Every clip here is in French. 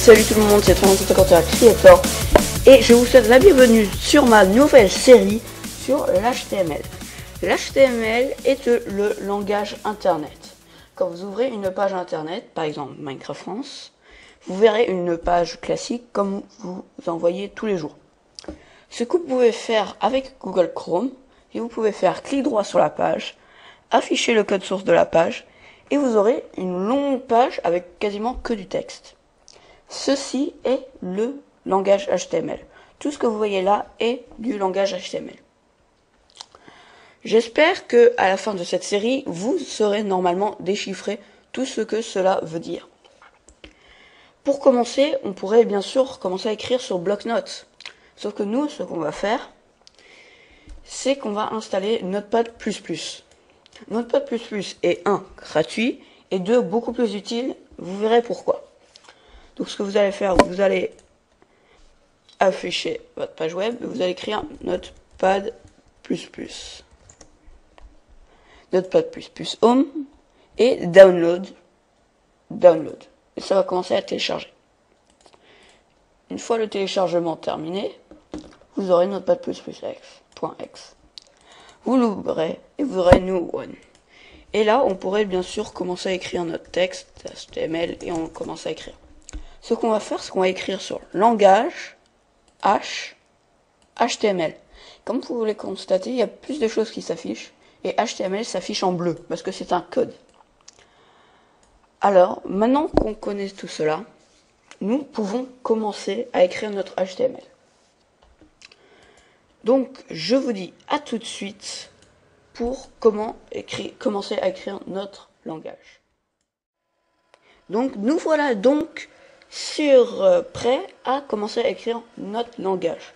Salut tout le monde, c'est 351 Creator et je vous souhaite la bienvenue sur ma nouvelle série sur l'HTML. L'HTML est le langage internet. Quand vous ouvrez une page internet, par exemple Minecraft France, vous verrez une page classique comme vous en voyez tous les jours. Ce que vous pouvez faire avec Google Chrome, et vous pouvez faire clic droit sur la page, afficher le code source de la page, et vous aurez une longue page avec quasiment que du texte. Ceci est le langage HTML. Tout ce que vous voyez là est du langage HTML. J'espère que à la fin de cette série, vous saurez normalement déchiffrer tout ce que cela veut dire. Pour commencer, on pourrait bien sûr commencer à écrire sur bloc-notes. Sauf que nous, ce qu'on va faire, c'est qu'on va installer Notepad++. Notepad++ est 1 gratuit et 2 beaucoup plus utile. Vous verrez pourquoi. Donc ce que vous allez faire, vous allez afficher votre page web et vous allez écrire Notepad++. Notepad++ Home et Download. Et ça va commencer à télécharger. Une fois le téléchargement terminé, vous aurez Notepad++x.x. Vous l'ouvrez et vous aurez New One. Et là, on pourrait bien sûr commencer à écrire notre texte HTML et on commence à écrire. Ce qu'on va faire, c'est qu'on va écrire sur langage HTML. Comme vous pouvez le constater, il y a plus de choses qui s'affichent et HTML s'affiche en bleu parce que c'est un code. Alors, maintenant qu'on connaît tout cela, nous pouvons commencer à écrire notre HTML. Donc, je vous dis à tout de suite pour commencer à écrire notre langage. Donc, nous voilà donc prêt à commencer à écrire notre langage.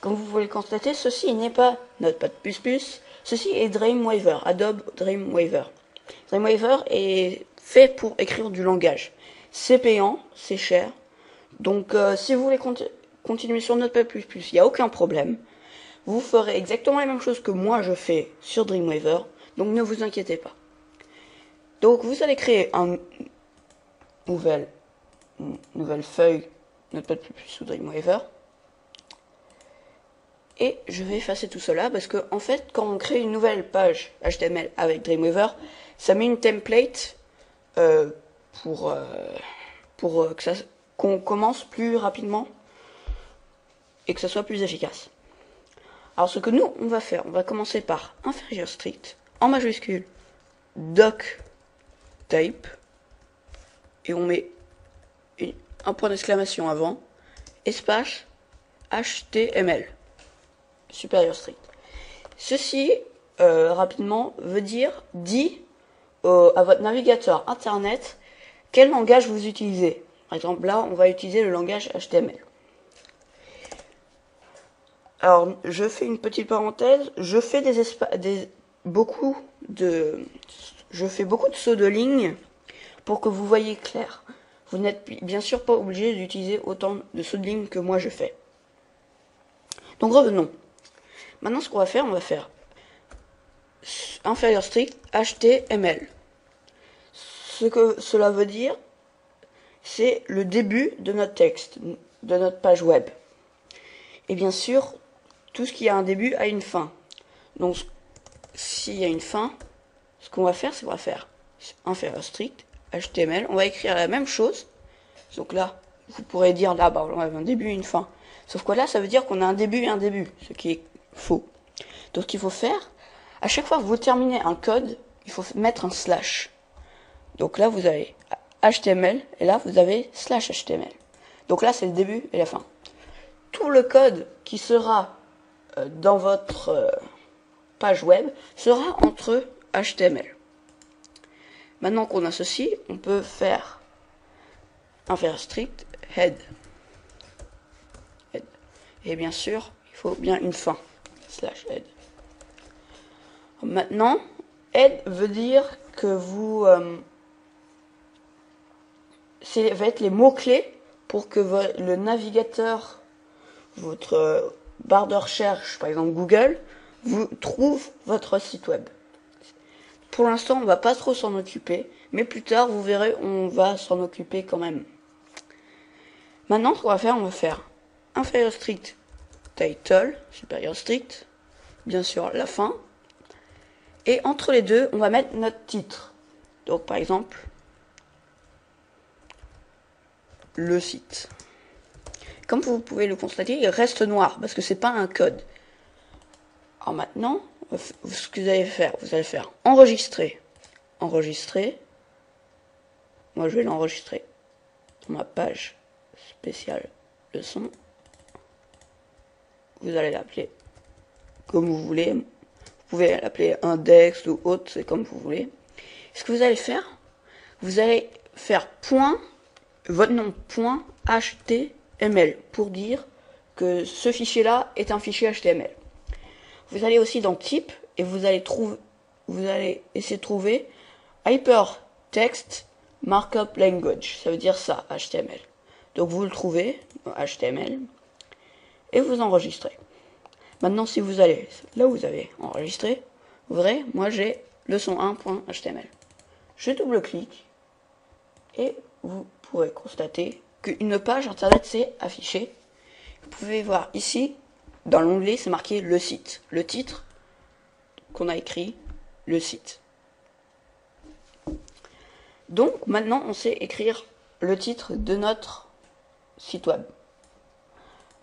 Comme vous pouvez le constater, ceci n'est pas Notepad++, ceci est Dreamweaver, Adobe Dreamweaver. Dreamweaver est fait pour écrire du langage. C'est payant, c'est cher. Donc si vous voulez continuer sur Notepad++, il n'y a aucun problème. Vous ferez exactement la même chose que moi je fais sur Dreamweaver, donc ne vous inquiétez pas. Donc vous allez créer une nouvelle feuille Notepad++ sous Dreamweaver. Et je vais effacer tout cela parce que en fait quand on crée une nouvelle page HTML avec Dreamweaver, ça met une template pour qu'on commence plus rapidement et que ça soit plus efficace. Alors ce que nous on va faire, on va commencer par inférieur strict en majuscule doc type et on met un point d'exclamation avant espace HTML supérieur strict. Ceci rapidement veut dire à votre navigateur internet quel langage vous utilisez. Par exemple là on va utiliser le langage HTML. Alors je fais une petite parenthèse, je fais beaucoup de sauts de ligne pour que vous voyez clair. Vous n'êtes bien sûr pas obligé d'utiliser autant de sauts de ligne que moi je fais. Donc revenons. Maintenant ce qu'on va faire, on va faire inférieur strict HTML. Ce que cela veut dire, c'est le début de notre texte, de notre page web. Et bien sûr, tout ce qui a un début a une fin. Donc, s'il y a une fin, ce qu'on va faire, c'est qu'on va faire inférieur strict HTML. On va écrire la même chose. Donc là, vous pourrez dire là, bah, on a un début et une fin. Sauf que là, ça veut dire qu'on a un début et un début, ce qui est faux. Donc, ce qu'il faut faire, à chaque fois que vous terminez un code, il faut mettre un slash. Donc là, vous avez HTML et là, vous avez slash HTML. Donc là, c'est le début et la fin. Tout le code qui sera dans votre page web sera entre HTML. Maintenant qu'on a ceci, on peut faire inférieur strict head. Et bien sûr, il faut bien une fin slash head. Maintenant, head veut dire que vous va être les mots-clés pour que le navigateur, votre barre de recherche, par exemple Google, vous trouve votre site web. Pour l'instant, on va pas trop s'en occuper, mais plus tard, vous verrez, on va s'en occuper quand même. Maintenant, ce qu'on va faire, on va faire inférieur strict title, supérieur strict, bien sûr la fin. Et entre les deux, on va mettre notre titre. Donc par exemple, le site. Comme vous pouvez le constater, il reste noir parce que c'est pas un code. Alors maintenant, ce que vous allez faire enregistrer. Enregistrer. Moi, je vais l'enregistrer dans ma page spéciale leçon. Vous allez l'appeler comme vous voulez. Vous pouvez l'appeler index ou autre, c'est comme vous voulez. Ce que vous allez faire point, votre nom point HTML pour dire que ce fichier-là est un fichier HTML. Vous allez aussi dans type et vous allez essayer de trouver Hypertext Markup Language. Ça veut dire ça, HTML. Donc vous le trouvez, HTML, et vous enregistrez. Maintenant, si vous allez là où vous avez enregistré, vous verrez, moi j'ai leçon1.html. Je double-clique et vous pourrez constater qu'une page internet s'est affichée. Vous pouvez voir ici, dans l'onglet, c'est marqué le site. Le titre qu'on a écrit, le site. Donc maintenant, on sait écrire le titre de notre site web.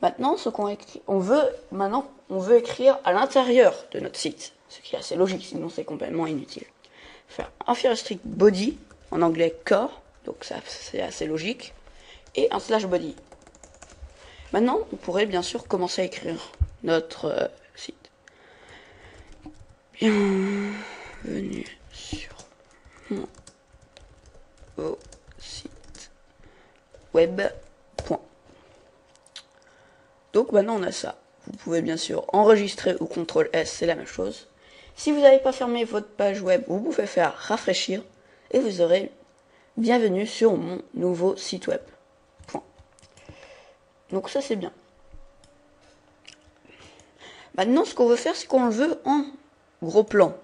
Maintenant, on veut écrire à l'intérieur de notre site, ce qui est assez logique, sinon c'est complètement inutile. Faire inférieur strict body, en anglais core, donc ça c'est assez logique, et un slash body. Maintenant, on pourrait bien sûr commencer à écrire notre site. Bienvenue sur mon site web. Donc maintenant on a ça. Vous pouvez bien sûr enregistrer ou CTRL S, c'est la même chose. Si vous n'avez pas fermé votre page web, vous pouvez faire rafraîchir et vous aurez bienvenue sur mon nouveau site web. Point. Donc ça c'est bien. Maintenant ce qu'on veut faire, c'est qu'on le veut en gros plan.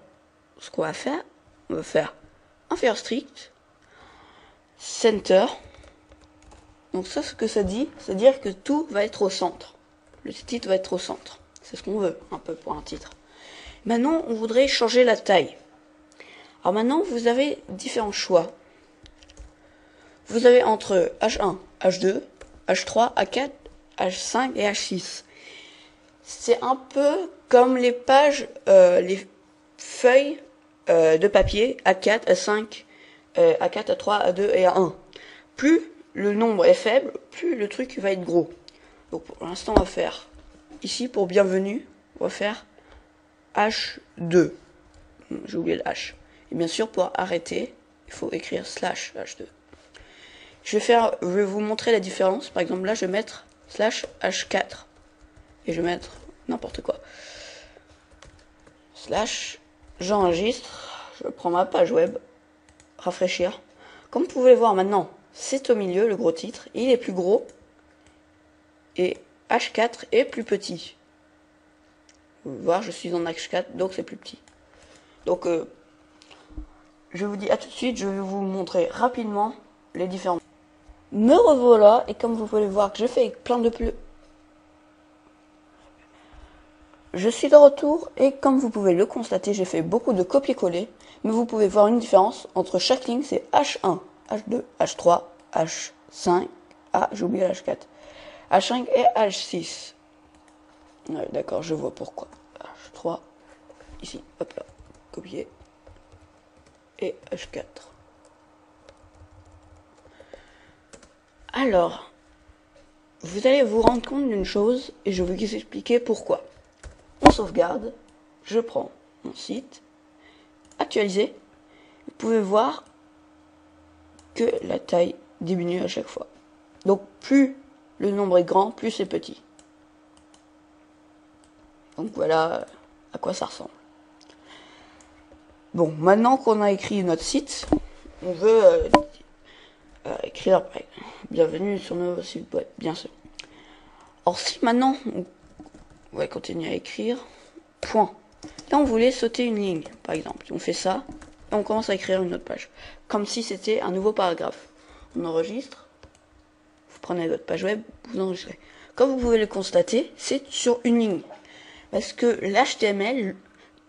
Ce qu'on va faire, on va faire inférieur strict, center. Donc ça, ce que ça dit, c'est dire que tout va être au centre. Le titre va être au centre. C'est ce qu'on veut, un peu pour un titre. Maintenant, on voudrait changer la taille. Alors maintenant, vous avez différents choix. Vous avez entre H1, H2, H3, A4, H5 et H6. C'est un peu comme les pages, les feuilles de papier A4, A5, A4, A3, A2 et A1. Plus le nombre est faible, plus le truc va être gros. Donc pour l'instant, on va faire ici pour bienvenue, on va faire H2. J'ai oublié le H. Et bien sûr, pour arrêter, il faut écrire slash H2. Je vais vous montrer la différence. Par exemple, là, je vais mettre slash H4. Et je vais mettre n'importe quoi. Slash, j'enregistre, je prends ma page web, rafraîchir. Comme vous pouvez voir maintenant, c'est au milieu, le gros titre. Il est plus gros. Et H4 est plus petit. Vous pouvez voir, je suis en H4, donc c'est plus petit. Donc, je vous dis à tout de suite, je vais vous montrer rapidement les différents. Me revoilà, et comme vous pouvez voir que je fais plein de plus. Je suis de retour, et comme vous pouvez le constater, j'ai fait beaucoup de copier-coller, mais vous pouvez voir une différence entre chaque ligne, c'est H1, H2, H3, H5, j'ai oublié H4. H5 et H6. Ouais, d'accord, je vois pourquoi. H3, ici, hop là, copier. Et H4. Alors, vous allez vous rendre compte d'une chose, et je vais vous expliquer pourquoi. On sauvegarde, je prends mon site, actualiser. Vous pouvez voir que la taille diminue à chaque fois. Donc plus le nombre est grand, plus c'est petit. Donc voilà à quoi ça ressemble. Bon, maintenant qu'on a écrit notre site, on veut écrire bienvenue sur notre site web, bien sûr. Or si maintenant on va continuer à écrire, point. Là on voulait sauter une ligne, par exemple. On fait ça et on commence à écrire une autre page. Comme si c'était un nouveau paragraphe. On enregistre. Vous prenez votre page web, vous enregistrez. Comme vous pouvez le constater, c'est sur une ligne. Parce que l'HTML,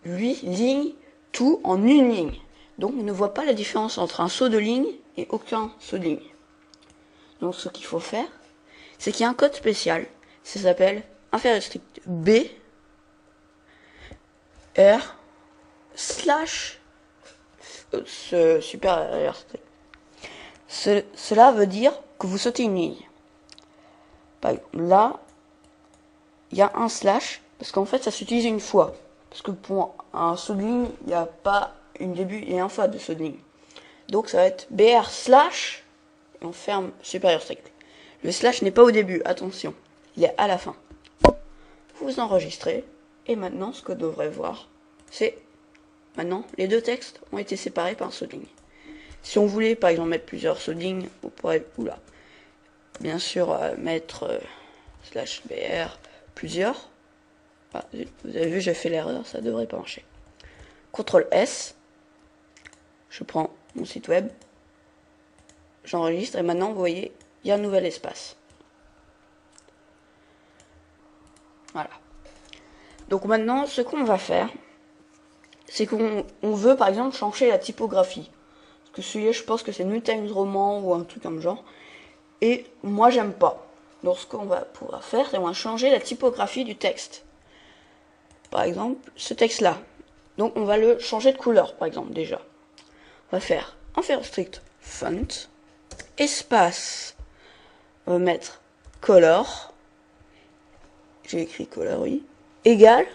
lui, ligne tout en une ligne. Donc on ne voit pas la différence entre un saut de ligne et aucun saut de ligne. Donc ce qu'il faut faire, c'est qu'il y a un code spécial. Ça s'appelle inférieur strict B R slash supérieur strict. Cela veut dire que vous sautez une ligne. Par exemple, là, il y a un slash, parce qu'en fait ça s'utilise une fois. Parce que pour un saut de ligne, il n'y a pas une début et un fin de saut de ligne. Donc ça va être BR slash, et on ferme supérieur strict. Le slash n'est pas au début, attention, il est à la fin. Vous enregistrez, et maintenant ce que vous devrez voir, c'est maintenant les deux textes ont été séparés par un saut de ligne. Si on voulait par exemple mettre plusieurs sauts de ligne, on pourrait, bien sûr mettre slash BR plusieurs. Ah, vous avez vu, j'ai fait l'erreur, ça devrait pas marcher. CTRL S, je prends mon site web, j'enregistre et maintenant vous voyez, il y a un nouvel espace. Voilà. Donc maintenant, ce qu'on va faire, c'est qu'on veut par exemple changer la typographie. Parce que celui-là, je pense que c'est New Times Roman ou un truc comme genre. Et moi, j'aime pas. Donc ce qu'on va pouvoir faire, c'est qu'on va changer la typographie du texte. Par exemple, ce texte-là. Donc on va le changer de couleur, par exemple, déjà. On va faire inférieur strict font, espace, on va mettre color, j'ai écrit color, oui, égal,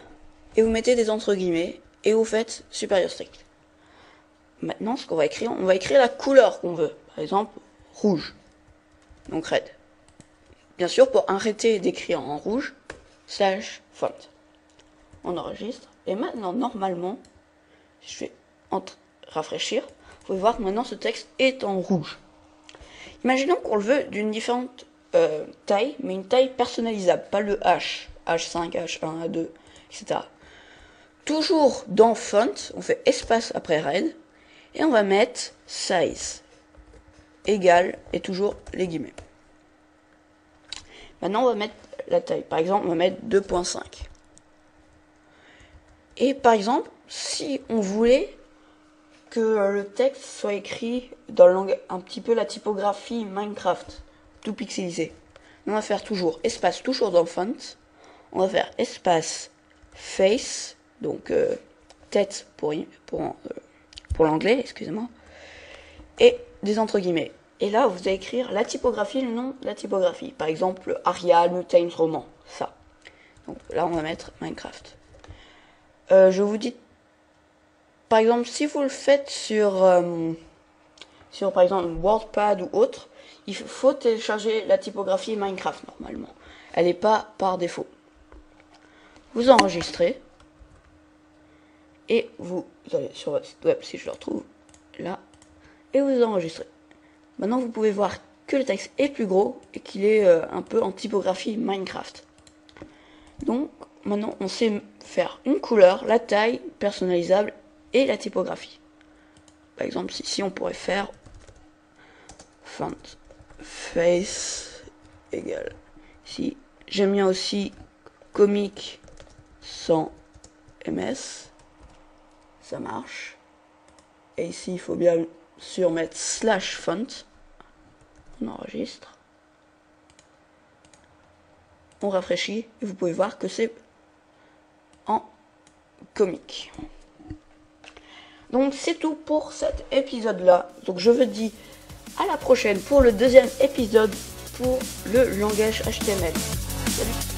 et vous mettez des entre guillemets, et vous faites supérieur strict. Maintenant, ce qu'on va écrire, on va écrire la couleur qu'on veut. Par exemple, rouge, donc red. Bien sûr, pour arrêter d'écrire en rouge, slash font. On enregistre, et maintenant, normalement, je vais rafraîchir, vous pouvez voir que maintenant ce texte est en rouge. Imaginons qu'on le veut d'une différente taille, mais une taille personnalisable, pas le H, H5, H1, H2, etc. Toujours dans font, on fait espace après red, et on va mettre size, égal, et toujours les guillemets. Maintenant on va mettre la taille, par exemple on va mettre 2.5. Et par exemple, si on voulait que le texte soit écrit dans un petit peu la typographie Minecraft, tout pixelisé, on va faire toujours espace, toujours dans font, on va faire espace face, donc tête pour l'anglais, excusez-moi, et des entre guillemets. Et là, vous allez écrire la typographie, le nom de la typographie. Par exemple, Arial, New Times Roman, ça. Donc là, on va mettre Minecraft. Je vous dis, par exemple, si vous le faites sur par exemple WordPad ou autre, il faut télécharger la typographie Minecraft normalement. Elle n'est pas par défaut. Vous enregistrez et vous allez sur votre site web si je le retrouve là et vous enregistrez. Maintenant, vous pouvez voir que le texte est plus gros et qu'il est un peu en typographie Minecraft. Donc maintenant, on sait faire une couleur, la taille personnalisable et la typographie. Par exemple, ici, on pourrait faire font face égal. Ici, j'aime bien aussi comic sans ms. Ça marche. Et ici, il faut bien sûr mettre slash font. On enregistre. On rafraîchit et vous pouvez voir que c'est en comique. Donc c'est tout pour cet épisode là. Donc je vous dis à la prochaine pour le deuxième épisode pour le langage HTML. Salut.